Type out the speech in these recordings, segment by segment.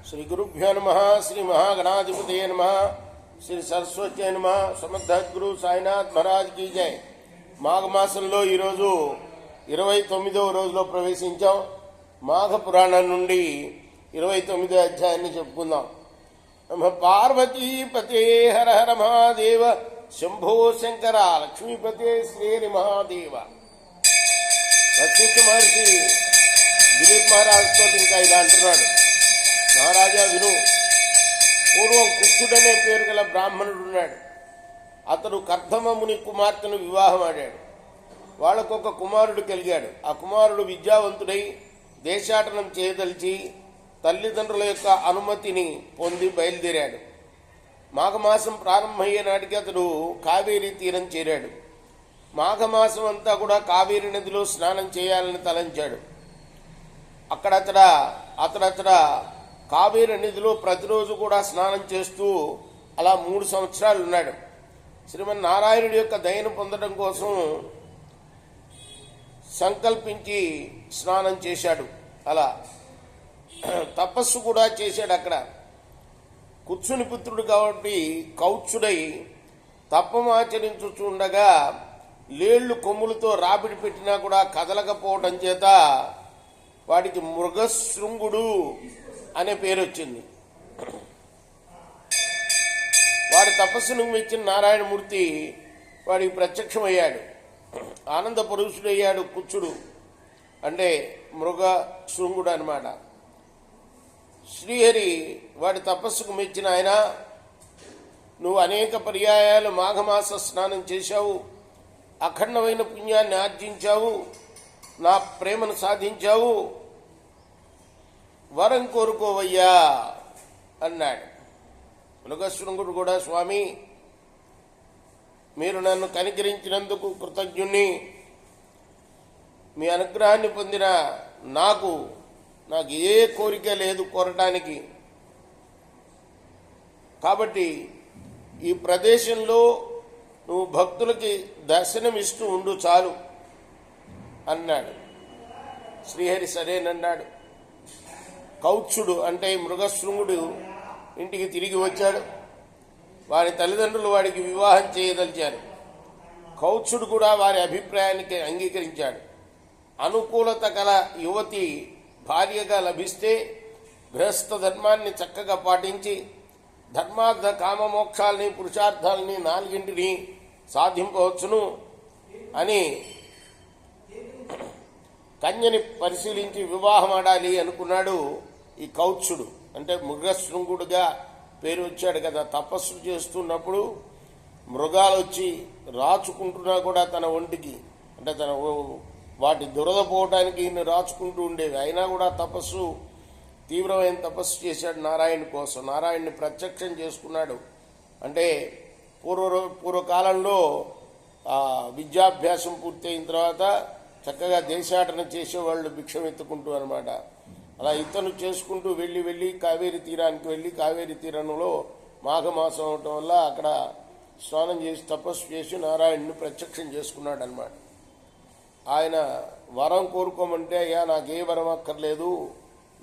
श्री गुरुभ्यो नमः। श्री महागणाधिपतये नमः। श्री सरस्वती नमः। समर्थ गुरु साईनाथ महाराज की जय। మాఘ మాసంలో ఈరోజు 29వ రోజులో ప్రవేశించాం. మాఘ పురాణం నుండి 29వ అధ్యాయాన్ని చెప్పుకుందాం. నమ పార్వతీపతే హర హర మహాదేవ శంభో శంకర లక్ష్మీపతే శ్రీహరి మహాదేవ. వశిష్ఠ మహర్షి దిలీప్ మహారాజుతో ఇంకా ఇలా అంటున్నాడు, మహారాజా విను, పూర్వం కుచ్చుడనే పేరు గల బ్రాహ్మణుడు ఉన్నాడు. అతడు కర్ధమముని కుమార్తెను వివాహం ఆడాడు. వాళ్లకొక కుమారుడు కలిగాడు. ఆ కుమారుడు విద్యావంతుడై దేశాటనం చేయదలిచి తల్లిదండ్రుల యొక్క అనుమతిని పొంది బయలుదేరాడు. మాఘమాసం ప్రారంభమయ్యే నాటికి అతడు కావేరీ తీరం చేరాడు. మాఘమాసం అంతా కూడా కావేరీ నదిలో స్నానం చేయాలని తలంచాడు. అతడక్కడ కావేరీ నదిలో ప్రతిరోజు కూడా స్నానం చేస్తూ అలా 3 సంవత్సరాలు ఉన్నాడు. శ్రీమన్నారాయణుడి యొక్క దయను పొందడం కోసం సంకల్పించి స్నానం చేశాడు. అలా తపస్సు కూడా చేశాడు. అక్కడ కుత్సుని పుత్రుడు కాబట్టి కౌత్సుడై తపమాచరించుచుండగా లేళ్లు కొమ్ములతో రాపిడి పెట్టినా కూడా కదలకపోవడం చేత వాడికి మృగశృంగుడు అనే పేరు వచ్చింది. వాడి తపస్సును మెచ్చిన నారాయణమూర్తి వాడికి ప్రత్యక్షమయ్యాడు. ఆనంద పురుషుడయ్యాడు కుచ్చుడు, అంటే మృగ శృంగుడు అనమాట. శ్రీహరి వాడి తపస్సుకు మెచ్చిన ఆయన, నువ్వు అనేక పర్యాయాలు మాఘమాస స్నానం చేశావు, అఖండమైన పుణ్యాన్ని ఆర్జించావు, నా ప్రేమను సాధించావు, వరం కోరుకోవయ్యా అన్నాడు. మృగశృంగుడు కూడా, స్వామి మీరు నన్ను కనికరించినందుకు కృతజ్ఞుణ్ణి. మీ అనుగ్రహాన్ని పొందిన నాకు ఏ కోరిక లేదు కోరటానికి. కాబట్టి ఈ ప్రదేశంలో నువ్వు భక్తులకి దర్శనమిస్తూ ఉండు చాలు అన్నాడు. శ్రీహరి సరేనన్నాడు. కౌత్సుడు అంటే మృగశృంగుడు ఇంటికి తిరిగి వచ్చాడు. వారి తల్లిదండ్రులు వాడికి వివాహం చేయదలిచారు. కౌత్సుడు కూడా వారి అభిప్రాయానికి అంగీకరించాడు. అనుకూలత గల యువతి భార్యగా లభిస్తే గృహస్థ ధర్మాన్ని చక్కగా పాటించి ధర్మార్థ కామమోక్షాలని పురుషార్థాలని 4 సాధింపవచ్చును అని కన్యని పరిశీలించి వివాహమాడాలి అనుకున్నాడు. ఈ కౌత్సుడు అంటే మృగశృంగుడుగా పేరు వచ్చాడు కదా. తపస్సు చేస్తున్నప్పుడు మృగాలు వచ్చి రాచుకుంటున్నా కూడా తన ఒంటికి, అంటే తన వాటి దురద పోవటానికి ఈయన రాచుకుంటూ ఉండేవి. అయినా కూడా తీవ్రమైన తపస్సు చేశాడు నారాయణ కోసం. నారాయణని ప్రత్యక్షం చేసుకున్నాడు. అంటే పూర్వకాలంలో విద్యాభ్యాసం పూర్తయిన తర్వాత చక్కగా దేశాటన చేసేవాళ్ళు భిక్షం ఎత్తుకుంటూ అనమాట. అలా ఇతను చేసుకుంటూ వెళ్ళి కావేరీ తీరానికి వెళ్ళి కావేరీ తీరంలో మాఘమాసం అవటం వల్ల అక్కడ స్నానం చేసి తపస్సు చేసి నారాయణుని ప్రత్యక్షం చేసుకున్నాడు అనమాట. ఆయన వరం కోరుకోమంటే, అయ్యా నాకే వరం అక్కర్లేదు,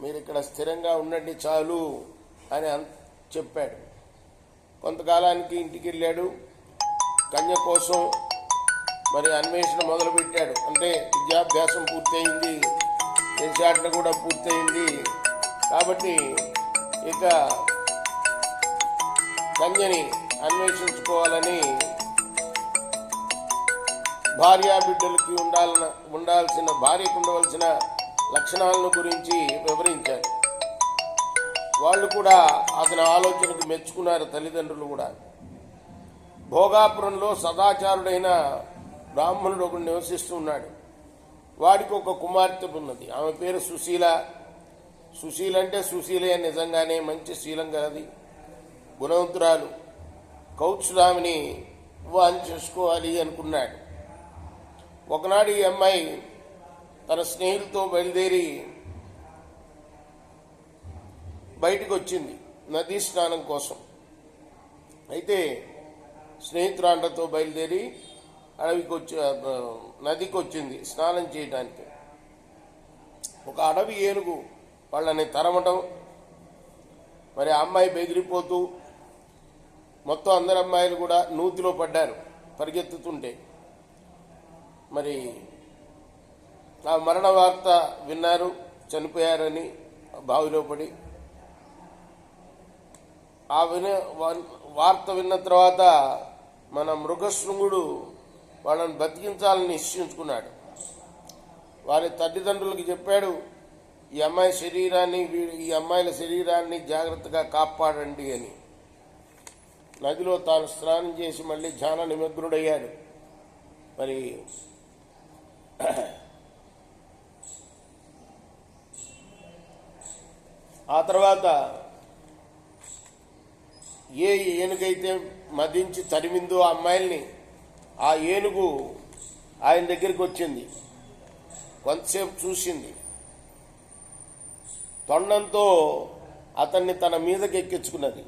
మీరు ఇక్కడ స్థిరంగా ఉండండి చాలు అని చెప్పాడు. కొంతకాలానికి ఇంటికి వెళ్ళాడు. కన్య కోసం మరి అన్వేషణ మొదలుపెట్టాడు. అంటే విద్యాభ్యాసం పూర్తయింది, దేశాటన కూడా పూర్తయింది. కాబట్టి ఇక కన్యని అన్వేషించుకోవాలని భార్యాబిడ్డలకి భార్యకు ఉండవలసిన లక్షణాలను గురించి వివరించారు. వాళ్ళు కూడా అతని ఆలోచనకు మెచ్చుకున్నారు, తల్లిదండ్రులు కూడా. భోగాపురంలో సదాచారుడైన బ్రాహ్మణుడు ఒకడు నివసిస్తూ ఉన్నాడు. వాడికి ఒక కుమార్తె ఉన్నది. ఆమె పేరు సుశీల. సుశీల అంటే సుశీలే, నిజంగానే మంచి శీలం కలది, గుణవంతురాలు. కౌత్సురామిని వివాహం చేసుకోవాలి అనుకున్నాడు. ఒకనాడు ఈ అమ్మాయి తన స్నేహితులతో బయలుదేరి బయటికి వచ్చింది నదీ స్నానం కోసం. అయితే స్నేహితురాండ్రతో బయలుదేరి నదికి వచ్చింది స్నానం చేయడానికి. ఒక అడవి ఏనుగు వాళ్ళని తరమటం, మరి ఆ అమ్మాయి బెదిరిపోతూ మొత్తం అందరు అమ్మాయిలు కూడా నూతిలో పడ్డారు పరిగెత్తుతుంటే. మరి ఆ మరణ వార్త విన్నారు, చనిపోయారని బావిలో పడి. ఆ వార్త విన్న తర్వాత మన మృగశృంగుడు వాళ్ళని బతికించాలని నిశ్చయించుకున్నాడు. వారి తల్లిదండ్రులకు చెప్పాడు, ఈ అమ్మాయిల శరీరాన్ని జాగ్రత్తగా కాపాడండి అని. నదిలో తాను స్నానం చేసి మళ్ళీ ధ్యాన నిమగ్నుడయ్యాడు. మరి ఆ తర్వాత ఏ ఏనుగైతే మదించి తరిమిందో ఆ అమ్మాయిల్ని, ఆ ఏనుగు ఆయన దగ్గరికి వచ్చింది. కొంతసేపు చూసింది. తొండంతో అతన్ని తన మీదకి ఎక్కించుకున్నది.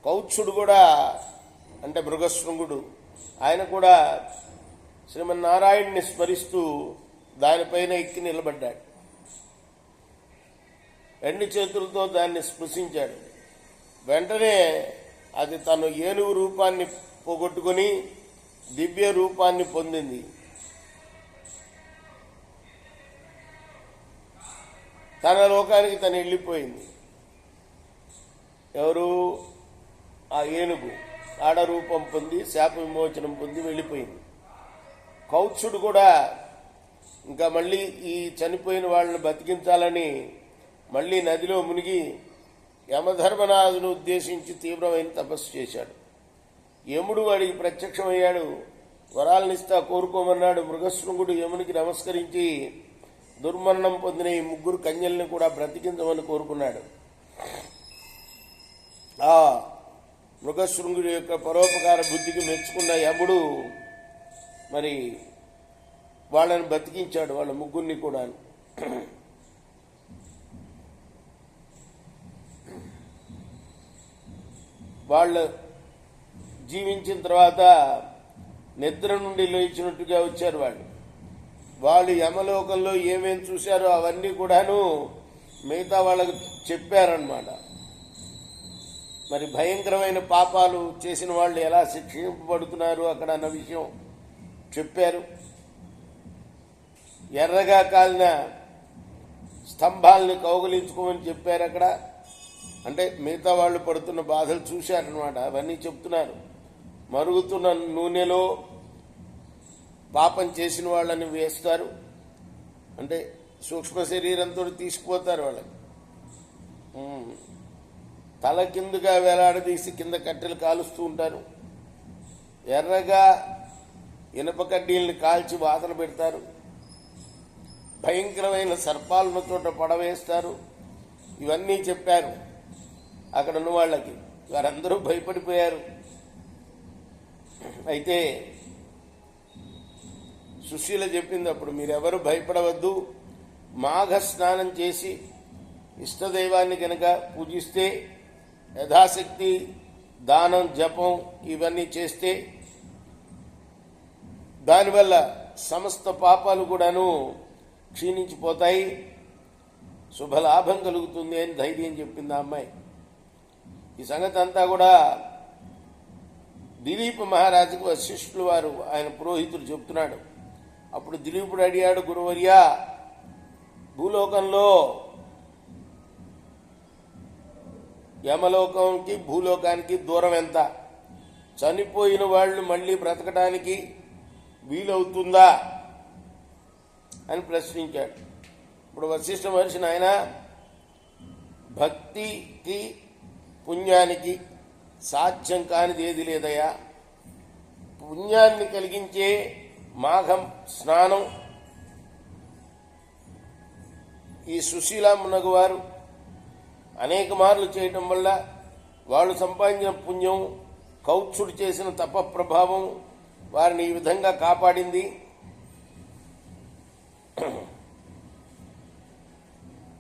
కౌత్సుడు కూడా, అంటే మృగశృంగుడు, ఆయన కూడా శ్రీమన్నారాయణ్ణి స్మరిస్తూ దానిపైన ఎక్కి నిలబడ్డాడు. రెండు చేతులతో దాన్ని స్పృశించాడు. వెంటనే అది తన ఏనుగు రూపాన్ని పోగొట్టుకుని దివ్య రూపాన్ని పొందింది. తన లోకానికి తను వెళ్ళిపోయింది. ఎవరు? ఆ ఏనుగు ఆడరూపం పొంది శాప విమోచనం పొంది వెళ్ళిపోయింది. కౌత్సుడు కూడా ఇంకా మళ్ళీ ఈ చనిపోయిన వాళ్ళని బతికించాలని మళ్ళీ నదిలో మునిగి యమధర్మనాథును ఉద్దేశించి తీవ్రమైన తపస్సు చేశాడు. యముడు వాడికి ప్రత్యక్షమయ్యాడు. వరాలనిస్తా కోరుకోమన్నాడు. మృగశృంగుడు యమునికి నమస్కరించి దుర్మరణం పొందిన ఈ ముగ్గురు కన్యల్ని కూడా బ్రతికించమని కోరుకున్నాడు. ఆ మృగశృంగుడి యొక్క పరోపకార బుద్ధికి మెచ్చుకున్న యముడు మరి వాళ్ళని బతికించాడు, వాళ్ళ ముగ్గురిని కూడా. వాళ్ళు జీవించిన తర్వాత నిద్ర నుండి లేచినట్టుగా వచ్చారు. వాళ్ళు యమలోకంలో ఏమేం చూశారో అవన్నీ కూడాను మిగతా వాళ్ళకు చెప్పారన్నమాట. మరి భయంకరమైన పాపాలు చేసిన వాళ్ళు ఎలా శిక్షింపబడుతున్నారు అక్కడ అన్న విషయం చెప్పారు. ఎర్రగా కాలిన స్తంభాలని కౌగిలించుకోమని చెప్పారు అక్కడ. అంటే మిగతా వాళ్ళు పడుతున్న బాధలు చూశారనమాట. అవన్నీ చెప్తున్నారు. మరుగుతున్న నూనెలో పాపం చేసిన వాళ్ళని వేస్తారు. అంటే సూక్ష్మ శరీరంతో తీసుకుపోతారు వాళ్ళని. తల కిందుగా వేలాడదీసి కింద కట్టెలు కాలుస్తూ ఉంటారు. ఎర్రగా ఇనప కడ్డీల్ని కాల్చి వాతలు పెడతారు. భయంకరమైన సర్పాలను చోట పడవేస్తారు. ఇవన్నీ చెప్పారు అక్కడ ఉన్న వాళ్ళకి. వారందరూ భయపడిపోయారు. అయితే సుశీల చెప్పింది అప్పుడు, మీరెవరు భయపడవద్దు, మాఘ స్నానం చేసి ఇష్టదైవాన్ని కనుక పూజిస్తే, యథాశక్తి దానం జపం ఇవన్నీ చేస్తే దానివల్ల సమస్త పాపాలు కూడాను క్షీణించిపోతాయి, శుభలాభం కలుగుతుంది అని ధైర్యం చెప్పింది ఆ అమ్మాయి. ఈ సంగతి అంతా కూడా దిలీప మహారాజుకు వశిష్ఠులు వారు, ఆయన పురోహితుడు చెప్తున్నాడు. అప్పుడు దిలీపుడు అడిగాడు, గురువర్యా, భూలోకంలో యమలోకంకి భూలోకానికి దూరం ఎంత? చనిపోయిన వాళ్ళు మళ్ళీ బ్రతకడానికి వీలవుతుందా అని ప్రశ్నించాడు. ఇప్పుడు వశిష్ఠ మహర్షి, ఆయన భక్తికి పుణ్యానికి సాధ్యం కానిది ఏది లేదయా. పుణ్యాన్ని కలిగించే మాఘం స్నానం ఈ సుశీలామునగు వారు అనేక మార్లు చేయటం వల్ల వాళ్ళు సంపాదించిన పుణ్యం, కౌత్సుడు చేసిన తప ప్రభావం వారిని ఈ విధంగా కాపాడింది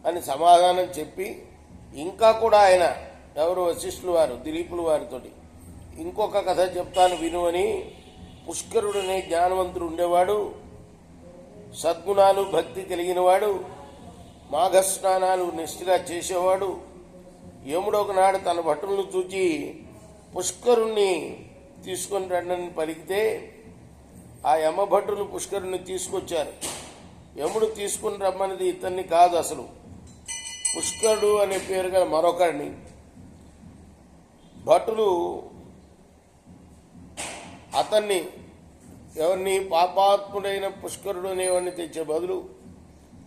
అని సమాధానం చెప్పి, ఇంకా కూడా ఆయన ఎవరు వశిష్ఠులు వారు దిలీపుల వారితోటి ఇంకొక కథ చెప్తాను విను అని, పుష్కరుడనే జ్ఞానవంతుడు ఉండేవాడు, సద్గుణాలు భక్తి కలిగినవాడు, మాఘస్నానాలు నిష్ఠగా చేసేవాడు, యముడు ఒకనాడు తన భటులను చూచి పుష్కరుణ్ణి తీసుకొని రండని పలికితే ఆ యమభటులు పుష్కరుణ్ణి తీసుకొచ్చారు. యముడు తీసుకుని రమ్మన్నది ఇతన్ని కాదు, అసలు పుష్కరుడు అనే పేరు గల మరొకరిని. భటులు అతన్ని, ఎవరిని, పాపాత్ముడైన పుష్కరుడు అనేవాడిని తెచ్చే బదులు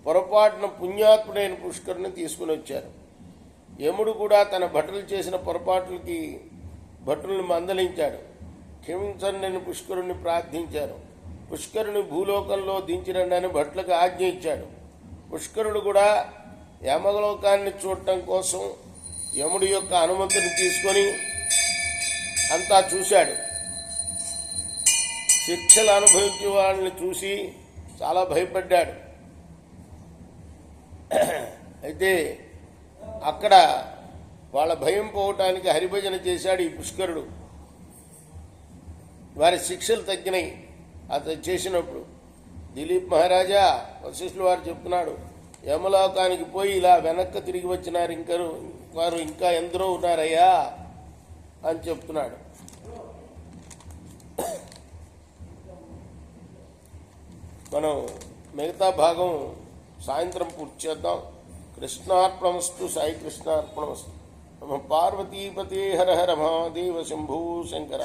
పొరపాటున పుణ్యాత్ముడైన పుష్కరుని తీసుకుని వచ్చారు. యముడు కూడా తన భటులు చేసిన పొరపాట్లకి భటులను మందలించాడు. క్షమించండి అని పుష్కరుణ్ణి ప్రార్థించారు. పుష్కరుని భూలోకంలో దించిరండి అని భటులకు ఆజ్ఞ ఇచ్చాడు. పుష్కరుడు కూడా యమలోకాన్ని చూడటం కోసం యముడి యొక్క అనుమతిని తీసుకొని అంతా చూశాడు. శిక్షలు అనుభవించే వాళ్ళని చూసి చాలా భయపడ్డాడు. అయితే అక్కడ వాళ్ళ భయం పోవటానికి హరిభజన చేశాడు ఈ పుష్కరుడు. వారి శిక్షలు తగ్గినాయి అతను చేసినప్పుడు. దిలీప్ మహారాజా, వశిష్ఠుల వారు చెప్తున్నాడు, యమలోకానికి పోయి ఇలా వెనక్కి తిరిగి వచ్చినారు వారు ఇంకా ఎందరో ఉన్నారయ్యా అని చెప్తున్నాడు. మనం మిగతా భాగం సాయంత్రం పూర్తి చేద్దాం. కృష్ణార్పణమస్తు. సాయి కృష్ణార్పణమస్తు. పార్వతీపతే హర హర మహాదేవ శంభూ శంకర.